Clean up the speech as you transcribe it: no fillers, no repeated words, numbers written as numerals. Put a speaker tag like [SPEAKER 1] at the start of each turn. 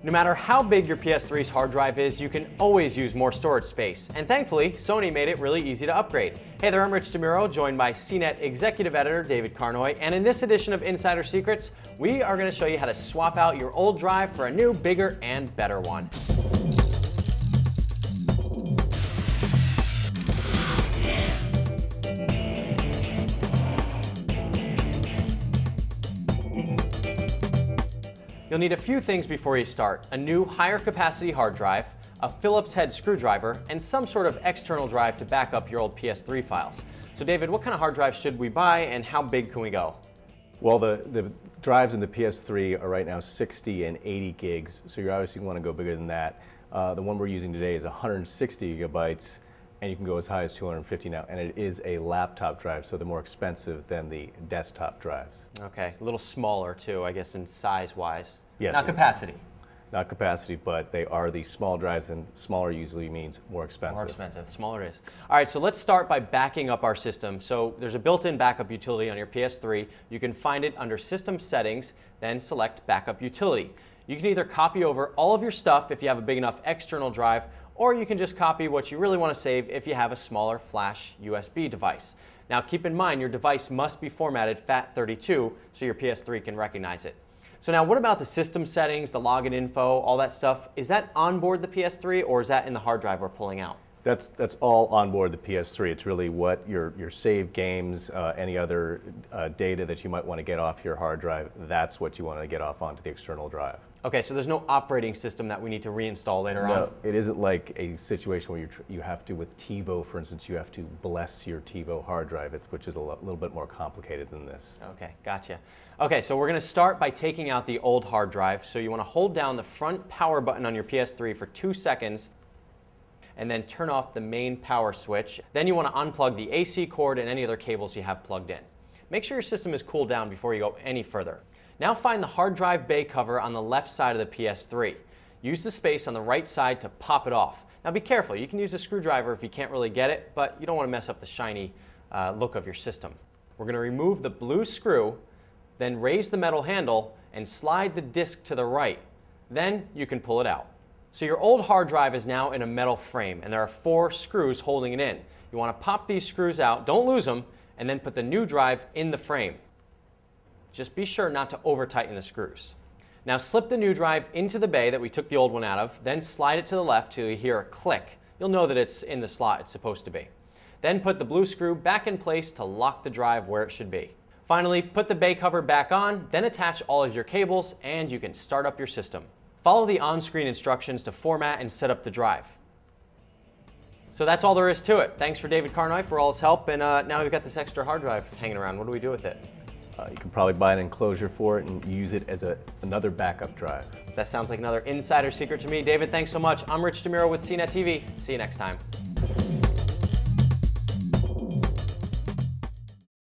[SPEAKER 1] No matter how big your PS3's hard drive is, you can always use more storage space. And thankfully, Sony made it really easy to upgrade. Hey there, I'm Rich DeMuro, joined by Cnet Executive Editor David Carnoy. And in this edition of Insider Secrets, we are going to show you how to swap out your old drive for a new, bigger, and better one. You'll need a few things before you start: a new higher capacity hard drive, a Phillips head screwdriver, and some sort of external drive to back up your old PS3 files. So David, what kind of hard drive should we buy and how big can we go?
[SPEAKER 2] Well, the drives in the PS3 are right now 60 and 80 gigs, so you obviously want to go bigger than that. The one we're using today is 160 gigabytes, and you can go as high as 250 now, and it is a laptop drive, so they're more expensive than the desktop drives.
[SPEAKER 1] Okay, a little smaller too, I guess, in size-wise.
[SPEAKER 2] Yes.
[SPEAKER 1] Not capacity.
[SPEAKER 2] Not capacity, but they are the small drives, and smaller usually means more expensive.
[SPEAKER 1] More expensive, smaller it is. All right, so let's start by backing up our system. So there's a built-in backup utility on your PS3. You can find it under System Settings, then select Backup Utility. You can either copy over all of your stuff if you have a big enough external drive, or you can just copy what you really want to save if you have a smaller flash USB device. Now keep in mind, your device must be formatted FAT32 so your PS3 can recognize it. So now what about the system settings, the login info, all that stuff? Is that on board the PS3 or is that in the hard drive we're pulling out?
[SPEAKER 2] That's all on board the PS3. It's really what your saved games, any other data that you might want to get off your hard drive, that's what you want to get off onto the external drive.
[SPEAKER 1] Okay, so there's no operating system that we need to reinstall later on?
[SPEAKER 2] No, it isn't like a situation where you have to, with TiVo, for instance, you have to bless your TiVo hard drive, which is a little bit more complicated than this.
[SPEAKER 1] Okay, gotcha. Okay, so we're going to start by taking out the old hard drive. So you want to hold down the front power button on your PS3 for 2 seconds, and then turn off the main power switch. Then you want to unplug the AC cord and any other cables you have plugged in. Make sure your system is cooled down before you go any further. Now find the hard drive bay cover on the left side of the PS3. Use the space on the right side to pop it off. Now be careful, you can use a screwdriver if you can't really get it, but you don't want to mess up the shiny look of your system. We're going to remove the blue screw, then raise the metal handle and slide the disc to the right. Then you can pull it out. So your old hard drive is now in a metal frame, and there are 4 screws holding it in. You want to pop these screws out, don't lose them, and then put the new drive in the frame. Just be sure not to over-tighten the screws. Now slip the new drive into the bay that we took the old one out of, then slide it to the left till you hear a click. You'll know that it's in the slot it's supposed to be. Then put the blue screw back in place to lock the drive where it should be. Finally, put the bay cover back on, then attach all of your cables, and you can start up your system. Follow the on-screen instructions to format and set up the drive. So that's all there is to it. Thanks for David Carnoy for all his help, and now we've got this extra hard drive hanging around. What do we do with it?
[SPEAKER 2] You can probably buy an enclosure for it and use it as another backup drive.
[SPEAKER 1] That sounds like another insider secret to me. David, thanks so much. I'm Rich DeMuro with Cnet TV. See you next time.